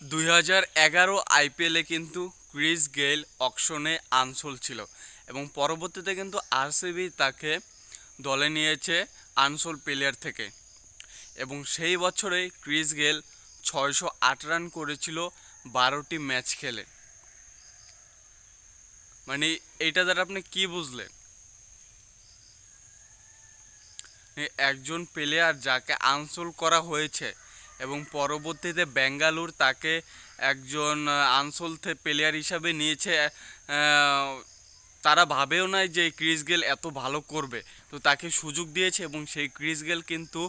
2011 আইপিএলে কিন্তু Chris Gayle অকশনে unsold ছিল এবং পরবর্তীতে কিন্তু আরসিবি তাকে দলে নিয়েছে আনসোল্ড প্লেয়ার থেকে। এবং সেই বছরেই ক্রিস গেইল 608 রান করেছিল 12টি ম্যাচ খেলে। মানে এইটা দ্বারা আপনি কি বুঝলেন? একজন প্লেয়ার যাকে আনসোল্ড করা হয়েছে এবং পরবর্তীতে বেঙ্গালুরু তাকে একজন আনসোল্ড প্লেয়ার হিসাবে নিয়েছে। তারা ভাবেও নাই যে ক্রিস গেল এত ভালো করবে, তো তাকে সুযোগ দিয়েছে এবং সেই ক্রিস গেল কিন্তু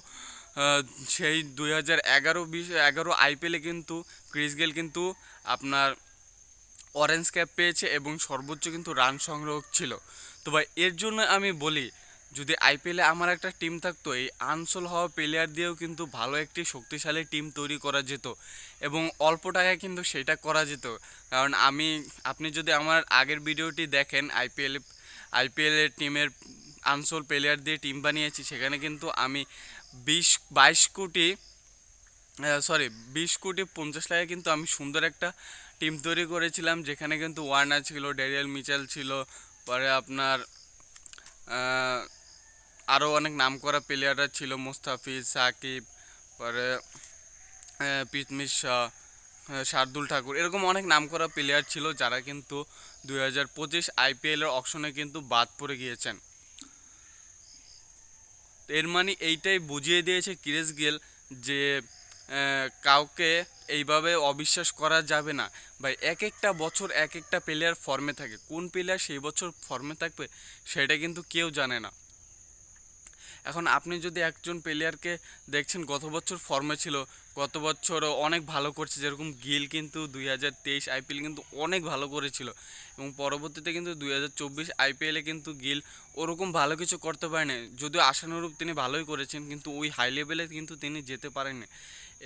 সেই 2011 আইপিএলে কিন্তু ক্রিস গেল কিন্তু আপনার অরেঞ্জ ক্যাপ পেয়েছে এবং সর্বোচ্চ কিন্তু রান সংগ্রহ ছিল। তো ভাই এর জন্য আমি বলি, যদি আইপিএলে আমার একটা টিম থাকতো, এই আনসোল হওয়া প্লেয়ার দিয়েও কিন্তু ভালো একটি শক্তিশালী টিম তৈরি করা যেত এবং অল্প টাকায় কিন্তু সেটা করা যেত। কারণ আপনি যদি আমার আগের ভিডিওটি দেখেন, আইপিএলের টিমের আনসোল প্লেয়ার দিয়ে টিম বানিয়েছি, সেখানে কিন্তু আমি 20 কোটি 50 লাখে কিন্তু আমি সুন্দর একটা টিম তৈরি করেছিলাম, যেখানে কিন্তু ওয়ার্নার ছিল, ড্যারিয়েল মিচেল ছিল, পরে আপনার আরও অনেক নামকরা প্লেয়াররা ছিল, মুস্তাফিজ, সাকিব, পরে পিতমিশ শাহ, শার্দুল ঠাকুর, এরকম অনেক নামকরা প্লেয়ার ছিল যারা কিন্তু 2025 আইপিএলের অকশনে কিন্তু বাদ পড়ে গিয়েছেন। এর মানে এইটাই বুঝিয়ে দিয়েছে ক্রিস গেল যে কাউকে এইভাবে অবিশ্বাস করা যাবে না। ভাই এক একটা বছর এক একটা প্লেয়ার ফর্মে থাকে, কোন প্লেয়ার সেই বছর ফর্মে থাকবে সেটা কিন্তু কেউ জানে না। এখন আপনি যদি একজন প্লেয়ারকে দেখছেন গত বছর ফর্মে ছিল, গত বছর অনেক ভালো করছে, যেরকম গিল কিন্তু 2023 আইপিএল কিন্তু অনেক ভালো করেছিল এবং পরবর্তীতে কিন্তু 2024 আইপিএলে কিন্তু গিল ওরকম ভালো কিছু করতে পারেনি, যদিও আশানুরূপ তিনি ভালোই করেছেন কিন্তু ওই হাই লেভেলে কিন্তু তিনি যেতে পারেননি।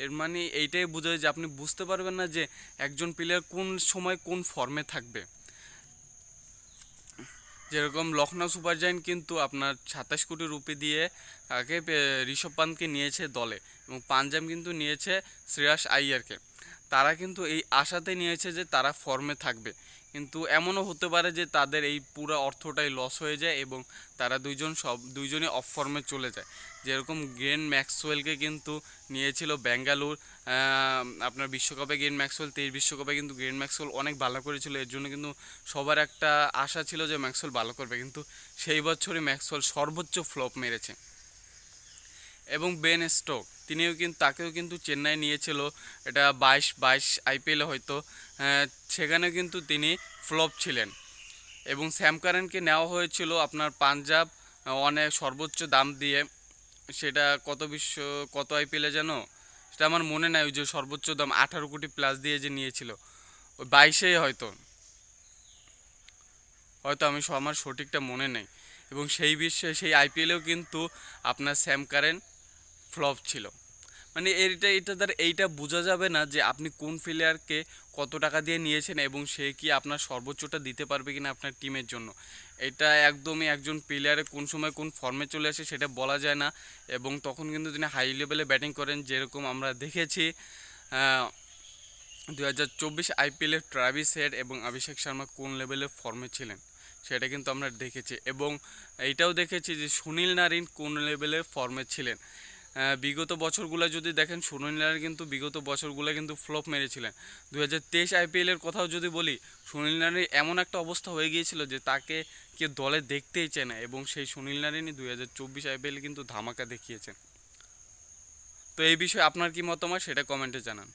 এর মানে এইটাই বোঝায় যে আপনি বুঝতে পারবেন না যে একজন প্লেয়ার কোন সময় কোন ফর্মে থাকবে। যেরকম লখনৌ সুপার জায়ান্ট কিন্তু আপনার 27 কোটি রুপি দিয়ে তাকে ঋষভ পান্তকে নিয়েছে দলে এবং পাঞ্জাব কিন্তু নিয়েছে শ্রেয়াস আইয়ারকে। তারা কিন্তু এই আশাতে নিয়েছে যে তারা ফর্মে থাকবে, কিন্তু এমনও হতে পারে যে তাদের এই পুরো অর্থটাই লস হয়ে যায় এবং তারা দুইজনই অফ ফর্মে চলে যায়। যেরকম গ্লেন ম্যাক্সওয়েলকে কিন্তু নিয়েছিল বেঙ্গালুর আপনার বিশ্বকাপে। গ্লেন ম্যাক্সওয়েল 23 বিশ্বকাপে কিন্তু গ্লেন ম্যাক্সওয়েল অনেক ভালো করেছিল, এর জন্য কিন্তু সবার একটা আশা ছিল যে ম্যাক্সওয়েল ভালো করবে, কিন্তু সেই বছরই ম্যাক্সওয়েল সর্বোচ্চ ফ্লপ মেরেছে। এবং বেন স্টোক তাকেও কিন্তু চেন্নাই নিয়েছিল, এটা 22 আইপিএলে হয়তো, সেখানে কিন্তু তিনি ফ্লপ ছিলেন। এবং স্যাম কারেনকে নেওয়া হয়েছিল আপনার পাঞ্জাব অনেক সর্বোচ্চ দাম দিয়ে, সেটা কত আইপিএলে যেন, সেটা আমার মনে নাই, ওই যে সর্বোচ্চ দাম 18 কোটি প্লাস দিয়ে যে নিয়েছিল, ওই 22-এ হয়তো হয়তো আমার সঠিকটা মনে নেই। এবং সেই আইপিএলেও কিন্তু আপনার স্যাম কারেন ফ্লপ ছিল। মানে এটা দ্বারা এইটা বোঝা যাবে না যে আপনি কোন প্লেয়ারকে কত টাকা দিয়ে নিয়েছেন এবং সে কি আপনার সর্বোচ্চটা দিতে পারবে কিনা আপনার টিমের জন্য। এটা একদমই একজন প্লেয়ারে কোন সময় কোন ফর্মে চলে আসে সেটা বলা যায় না, এবং তখন কিন্তু তিনি হাই লেভেলে ব্যাটিং করেন, যেরকম আমরা দেখেছি 2024 আইপিএলে ট্রাভিস হেড এবং অভিষেক শর্মা কোন লেভেলে ফর্মে ছিলেন সেটা কিন্তু আমরা দেখেছি। এবং এইটাও দেখেছি যে সুনীল নারিন কোন লেভেলে ফর্মে ছিলেন। বিগত বছরগুলো যদি দেখেন, সুনীল নারিন কিন্তু বিগত বছরগুলো কিন্তু ফ্লপ মেরেছিলেন। 2023 আইপিএলের কথাও যদি বলি, সুনীল নারিন এমন একটা অবস্থা হয়ে গিয়েছিল যে তাকে কেউ দলে দেখতেই চায় না, এবং সেই সুনীল নারিনই 2024 আইপিএলে কিন্তু ধামাকা দেখিয়েছেন। তো এই বিষয়ে আপনার কি মতামত সেটা কমেন্টে জানান।